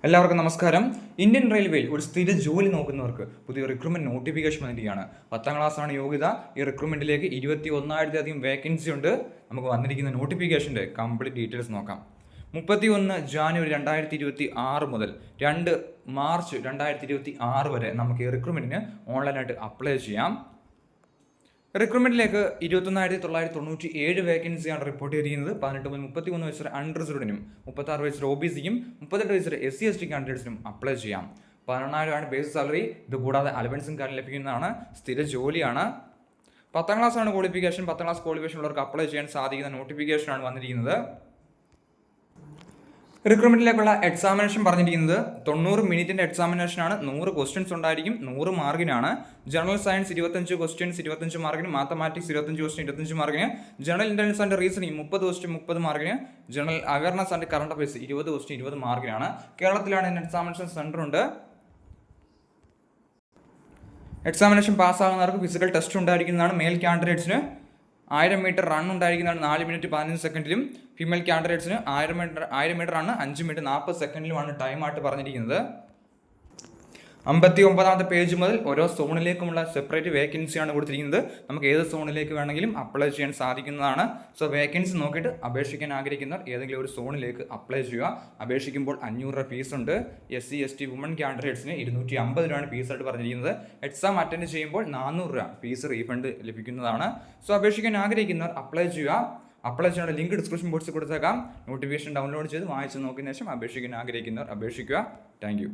എല്ലാവർക്കും നമസ്കാരം. ഇന്ത്യൻ റെയിൽവേയിൽ ഒരു സ്ഥിര ജോലി നോക്കുന്നവർക്ക് പുതിയ റിക്രൂട്ട്മെന്റ് നോട്ടിഫിക്കേഷൻ വന്നിരിക്കുകയാണ്. 10ാം ക്ലാസ്സാണ് യോഗ്യത. ഈ റിക്രൂട്ട്മെന്റിലേക്ക് 21,000-ലധികം വേക്കൻസി ഉണ്ട്. നമുക്ക് വന്നിരിക്കുന്ന നോട്ടിഫിക്കേഷൻ്റെ കംപ്ലീറ്റ് ഡീറ്റെയിൽസ് നോക്കാം. 31 ജാനുവരി 2026 മുതൽ 2 മാർച്ച് 2026 വരെ നമുക്ക് ഈ റിക്രൂട്ട്മെന്റിന് ഓൺലൈനായിട്ട് അപ്ലൈ ചെയ്യാം. റിക്രൂട്ട്മെന്റിലേക്ക് 21,997 വേക്കൻസിയാണ് റിപ്പോർട്ട് ചെയ്തിരിക്കുന്നത്. 18 മുതൽ 33 വയസ്സ് വരെ അൺറിസർവ്ഡിനും 36 വയസ്സ് വരെ OBCക്കും 38 വയസ്സ് വരെ SC/ST കാൻഡിഡേറ്റ്സിനും അപ്ലൈ ചെയ്യാം. 14,000 ബേസ് സാലറി. ഇത് കൂടാതെ അലവൻസും കാര്യം ലഭിക്കുന്നതാണ്. സ്ഥിര ജോലിയാണ്. 10ാം ക്ലാസ്സാണ് ക്വാളിഫിക്കേഷൻ. 10ാം ക്ലാസ് ക്വാളിഫിക്കേഷൻ ഉള്ളവർക്ക് അപ്ലൈ ചെയ്യാൻ സാധിക്കുന്ന നോട്ടിഫിക്കേഷനാണ് വന്നിരിക്കുന്നത്. റിക്രൂട്ട്മെന്റിലേക്കുള്ള എക്സാമിനേഷൻ പറഞ്ഞിരിക്കുന്നത് 90 മിനിറ്റിന്റെ എക്സാമിനേഷനാണ്. 100 ക്വസ്റ്റ്യൻസ് ഉണ്ടായിരിക്കും. 100 മാർക്കിനാണ്. ജനറൽ സയൻസ് 25 ക്വസ്റ്റ്യൻസ് 25 മാർക്കിന്, മാത്തമാറ്റിക്സ് 25 ക്വസ്റ്റ്യൻ 25 മാർക്കിന്, general intelligence and reasoning 30 question 30 മാർക്കിന്, general awareness and current affairs 20 question 20 മാർക്കിനാണ്. കേരളത്തിലാണ് ഇതിന് എക്സാമിനേഷൻ സെന്റർ ഉണ്ട്. എക്സാമിനേഷൻ പാസ്സാകുന്നവർക്ക് ഫിസിക്കൽ ടെസ്റ്റ് ഉണ്ടായിരിക്കുന്നതാണ്. മെയിൽ കാൻഡിഡേറ്റ്സിന് 1000 മീറ്റർ റൺ ഉണ്ടായിരിക്കുന്നതാണ് 4 മിനിറ്റ് 15 സെക്കൻഡിലും. ഫീമെയിൽ കാൻഡിഡേറ്റ്സിന് 1000 മീറ്റർ റൺ 5 മിനിറ്റ് 40 സെക്കൻഡിലുമാണ് ടൈമായിട്ട് പറഞ്ഞിരിക്കുന്നത്. 59ാമത്തെ പേജ് മുതൽ ഓരോ സോണിലേക്കുമുള്ള സെപ്പറേറ്റ് വേക്കൻസിയാണ് കൊടുത്തിരിക്കുന്നത്. നമുക്ക് ഏത് സോണിലേക്ക് വേണമെങ്കിലും അപ്ലൈ ചെയ്യാൻ സാധിക്കുന്നതാണ്. സോ വേക്കൻസി നോക്കിയിട്ട് അപേക്ഷിക്കാൻ ആഗ്രഹിക്കുന്നവർ ഏതെങ്കിലും ഒരു സോണിലേക്ക് അപ്ലൈ ചെയ്യുക. അപേക്ഷിക്കുമ്പോൾ 500 രൂപ ഫീസ് ഉണ്ട്. SC/ST വുമൺ കാൻഡിഡേറ്റ്സിന് 250 രൂപയാണ് ഫീസായിട്ട് പറഞ്ഞിരിക്കുന്നത്. എക്സാം അറ്റൻഡ് ചെയ്യുമ്പോൾ 400 രൂപ ഫീസ് റീഫണ്ട് ലഭിക്കുന്നതാണ്. സോ അപേക്ഷിക്കാൻ ആഗ്രഹിക്കുന്നവർ അപ്ലൈ ചെയ്യുക. അപ്ലൈ ചെയ്യാനുള്ള ലിങ്ക് ഡിസ്ക്രിപ്ഷൻ ബോക്സിൽ കൊടുത്തേക്കാം. നോട്ടിഫിക്കേഷൻ ഡൗൺലോഡ് ചെയ്ത് വായിച്ച് നോക്കിയതിനു ശേഷം അപേക്ഷിക്കാൻ ആഗ്രഹിക്കുന്നവർ അപേക്ഷിക്കുക. താങ്ക്